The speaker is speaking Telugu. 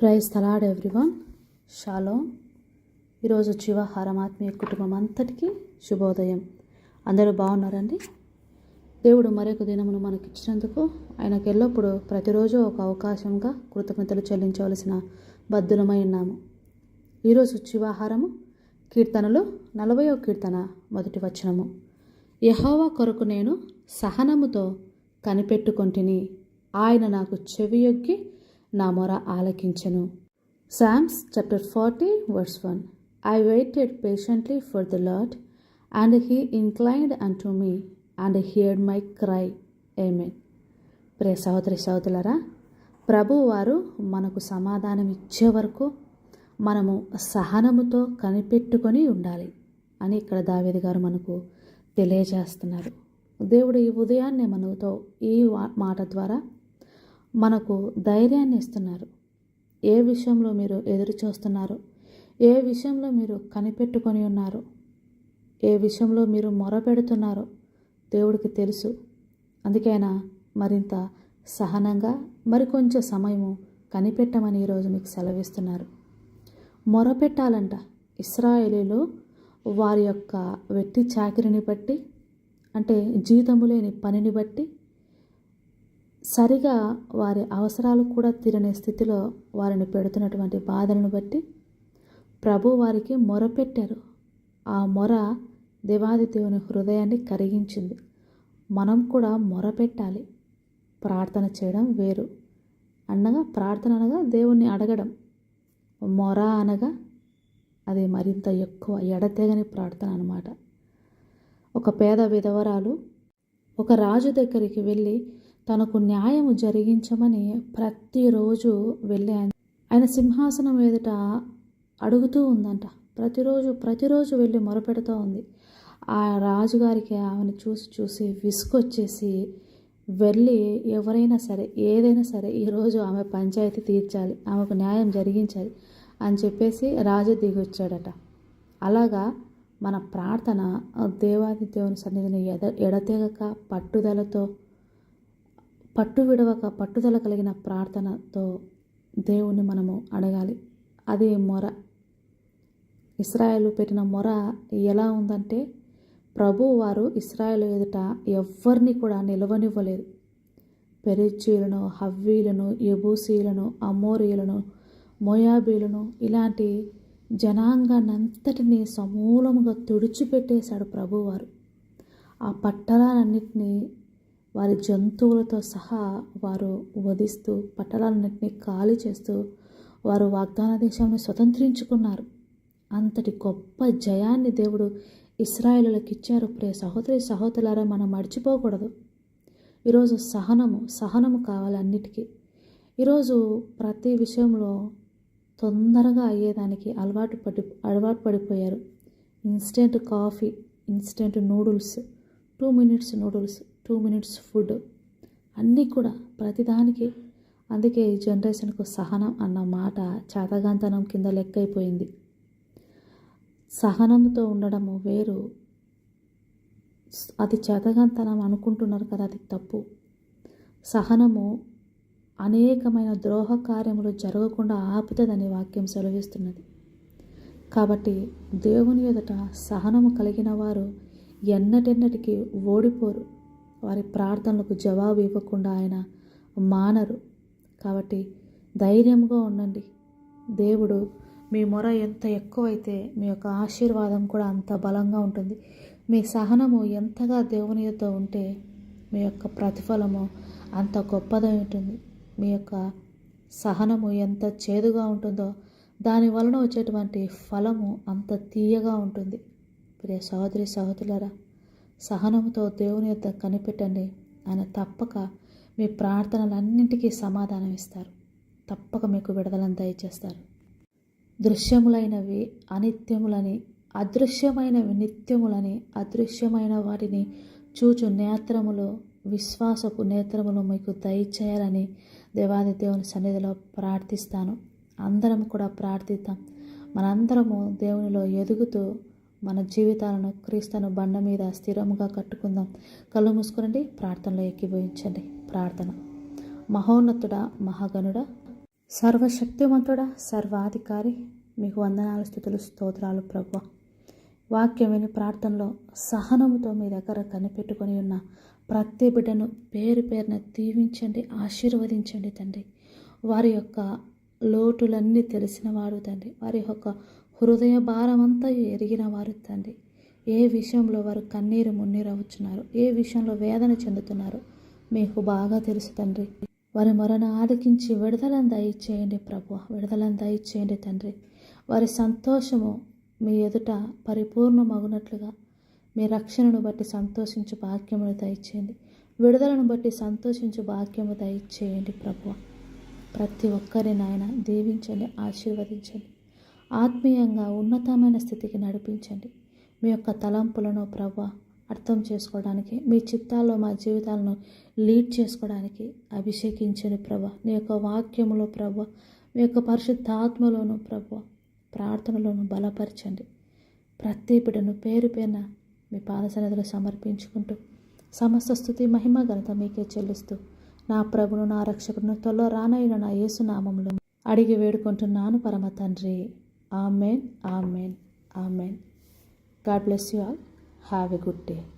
Praise the Lord everyone. షాలోమ్. ఈరోజు జీవాహారం ఆత్మీయ కుటుంబం అంతటికీ శుభోదయం. అందరూ బాగున్నారండి? దేవుడు మరొక దినమును మనకి ఇచ్చినందుకు ఆయనకు ఎల్లప్పుడూ ప్రతిరోజు ఒక అవకాశంగా కృతజ్ఞతలు చెల్లించవలసిన బద్ధులమై ఉన్నాము. ఈరోజు జీవాహారము కీర్తనలు 40వ కీర్తన 1వ వచనము. యెహోవా కొరకు నేను సహనముతో కనిపెట్టుకొంటిని, ఆయన నాకు చెవియొగ్గి నా మొర ఆలకించెను. Psalms chapter 40 verse 1. I waited patiently for the Lord, and he inclined unto me and heard my cry. Amen. ప్రియ సహోదరి సహోదరులారా, ప్రభువు వారు మనకు సమాధానం ఇచ్చే వరకు మనము సహనముతో కనిపెట్టుకొని ఉండాలి అని ఇక్కడ దావీదు గారు మనకు తెలియజేస్తున్నారు. దేవుడు ఈ ఉదయాన్నే మనతో ఈ మాట ద్వారా మనకు ధైర్యాన్ని ఇస్తున్నారు. ఏ విషయంలో మీరు ఎదురు చూస్తున్నారు, ఏ విషయంలో మీరు కనిపెట్టుకొని ఉన్నారు, ఏ విషయంలో మీరు మొరపెడుతున్నారో దేవుడికి తెలుసు. అందుకే ఆయన మరింత సహనంగా మరికొంచెం సమయము కనిపెట్టమని ఈరోజు మీకు సెలవిస్తున్నారు. మొరపెట్టాలంట. ఇశ్రాయేలీలు వారి యొక్క వెట్టి చాకిరిని బట్టి, అంటే జీతము లేని పనిని బట్టి, సరిగా వారి అవసరాలు కూడా తీరని స్థితిలో వారిని పెడుతున్నటువంటి బాధలను బట్టి ప్రభు వారికి మొరపెట్టారు. ఆ మొర దేవాది దేవుని హృదయాన్ని కరిగించింది. మనం కూడా మొరపెట్టాలి. ప్రార్థన చేయడం వేరు. ప్రార్థన అనగా దేవుణ్ణి అడగడం. మొర అనగా అది మరింత ఎక్కువ ఎడతెగని ప్రార్థన అన్నమాట. ఒక పేద విధవరాలు ఒక రాజు దగ్గరికి వెళ్ళి తనకు న్యాయము జరిగించమని ప్రతిరోజు వెళ్ళి ఆయన సింహాసనం ఎదుట అడుగుతూ ఉందంట. ప్రతిరోజు వెళ్ళి మొరపెడుతూ ఉంది. ఆ రాజుగారికి ఆమెను చూసి విసుగొచ్చేసి వెళ్ళి ఎవరైనా సరే ఏదైనా సరే ఈరోజు ఆమె పంచాయతీ తీర్చాలి, ఆమెకు న్యాయం జరిగించాలి అని చెప్పేసి రాజు దిగొచ్చాడట. అలాగా మన ప్రార్థన దేవాది దేవుని సన్నిధిని ఎడతెగక పట్టుదలతో పట్టుదల కలిగిన ప్రార్థనతో దేవుణ్ణి మనము అడగాలి. అది మొర. ఇశ్రాయేలు పెట్టిన మొర ఎలా ఉందంటే, ప్రభు వారు ఇశ్రాయేలు ఎదుట ఎవ్వరిని కూడా నిలవనివ్వలేదు. పెరిజ్జీయులను, హవ్వీలను, యెబూసీయులను, అమోరీయులను, మోయాబీలను ఇలాంటి జనాంగాన్నంతటినీ సమూలముగా తుడిచిపెట్టేశాడు ప్రభువారు. ఆ పట్టణాలన్నింటినీ వారి జంతువులతో సహా వారు వధిస్తూ పట్టణాలన్నింటినీ ఖాళీ చేస్తూ వారు వాగ్దాన దేశాన్ని స్వతంత్రించుకున్నారు. అంతటి గొప్ప జయాన్ని దేవుడు ఇశ్రాయేలులకు ఇచ్చారు. ప్రియ సహోదరి సహోదరులారా, మనం మర్చిపోకూడదు. ఈరోజు సహనము కావాలి అన్నిటికీ. ఈరోజు ప్రతి విషయంలో తొందరగా అయ్యేదానికి అలవాటు పడిపోయారు. Instant coffee, instant noodles, 2 minutes noodles, 2 minutes food, అన్నీ కూడా ప్రతిదానికి. అందుకే ఈ జనరేషన్కు సహనం అన్న మాట చేతగాంతనం కింద లెక్కైపోయింది. సహనంతో ఉండడము వేరు, అది చేతగాంతనం అనుకుంటున్నారు కదా, అది తప్పు. సహనము అనేకమైన ద్రోహ కార్యములు జరగకుండా ఆపుతుందని వాక్యం సెలవిస్తున్నది. కాబట్టి దేవుని ఎదుట సహనము కలిగిన వారు ఎన్నటెన్నటికీ ఓడిపోరు. వారి ప్రార్థనలకు జవాబు ఇవ్వకుండా ఆయన మానరు. కాబట్టి ధైర్యంగా ఉండండి. దేవుడు మీ మొర ఎంత ఎక్కువైతే మీ యొక్క ఆశీర్వాదం కూడా అంత బలంగా ఉంటుంది. మీ సహనము ఎంతగా దేవుని యొద్ద ఉంటే మీ యొక్క ప్రతిఫలము అంత గొప్పదై ఉంటుంది. మీ యొక్క సహనము ఎంత చేదుగా ఉంటుందో దాని వలన వచ్చేటువంటి ఫలము అంత తీయగా ఉంటుంది. ప్రియ సహోదరి సహోదరులారా, సహనంతో దేవుని యొద్ద కనిపెట్టండి. ఆయన తప్పక మీ ప్రార్థనలన్నింటికీ సమాధానం ఇస్తారు. తప్పక మీకు విడుదలను దయచేస్తారు. దృశ్యములైనవి అనిత్యములని, అదృశ్యమైనవి నిత్యములని, అదృశ్యమైన వాటిని చూచు నేత్రములు, విశ్వాసపు నేత్రములు మీకు దయచేయాలని దేవాది దేవుని సన్నిధిలో ప్రార్థిస్తాను. అందరం కూడా ప్రార్థిద్దాం. మనందరము దేవునిలో ఎదుగుతూ మన జీవితాలను క్రీస్తును బండ మీద స్థిరముగా కట్టుకుందాం. కళ్ళు మూసుకునండి, ప్రార్థనలో ఏకీభవించండి. ప్రార్థన. మహోన్నతుడా, మహాగణుడా, సర్వశక్తివంతుడా, సర్వాధికారి, మీకు వందనాలు, స్తుతులు, స్తోత్రాలు ప్రభువా. వాక్యం విని ప్రార్థనలో సహనముతో మీ దగ్గర కనిపెట్టుకొని ఉన్న ప్రతి బిడ్డను పేరు పేరున దీవించండి, ఆశీర్వదించండి తండ్రి. వారి యొక్క లోటులన్నీ తెలిసిన వారు తండ్రి. వారి యొక్క హృదయ భారమంతా ఎరిగిన వారు తండ్రి. ఏ విషయంలో వారు కన్నీరు మున్నీరవుతున్నారు, ఏ విషయంలో వేదన చెందుతున్నారు మీకు బాగా తెలుసు తండ్రి. వారి మొరను ఆలకించి విడుదలను దయచేయండి ప్రభువా, విడుదలను దయచేయండి తండ్రి. వారి సంతోషము మీ ఎదుట పరిపూర్ణమగునట్లుగా మీ రక్షణను బట్టి సంతోషించు భాగ్యమును దయచేయండి, విడుదలను బట్టి సంతోషించు భాగ్యము దయచేయండి ప్రభువా. ప్రతి ఒక్కరిని నాయన దీవించండి, ఆశీర్వదించండి, ఆత్మీయంగా ఉన్నతమైన స్థితికి నడిపించండి. మీ యొక్క తలంపులను ప్రభువా అర్థం చేసుకోవడానికి, మీ చిత్తాల్లో మా జీవితాలను లీడ్ చేసుకోవడానికి అభిషేకించండి ప్రభువా. నీ యొక్క వాక్యములో ప్రభువా, మీ యొక్క పరిశుద్ధాత్మలోను ప్రభువా, ప్రార్థనలోను బలపరచండి. ప్రతి బిడ్డను పేరు పేరున మీ పాద సన్నిధిలో సమర్పించుకుంటూ సమస్త స్తుతి మహిమ ఘనత మీకే చెల్లిస్తూ నా ప్రభును, నా రక్షకుడును, త్వరలో రానైన నా యేసు నామములో అడిగి వేడుకుంటున్నాను పరమ తండ్రి. Amen, amen, amen. God bless you all. Have a good day.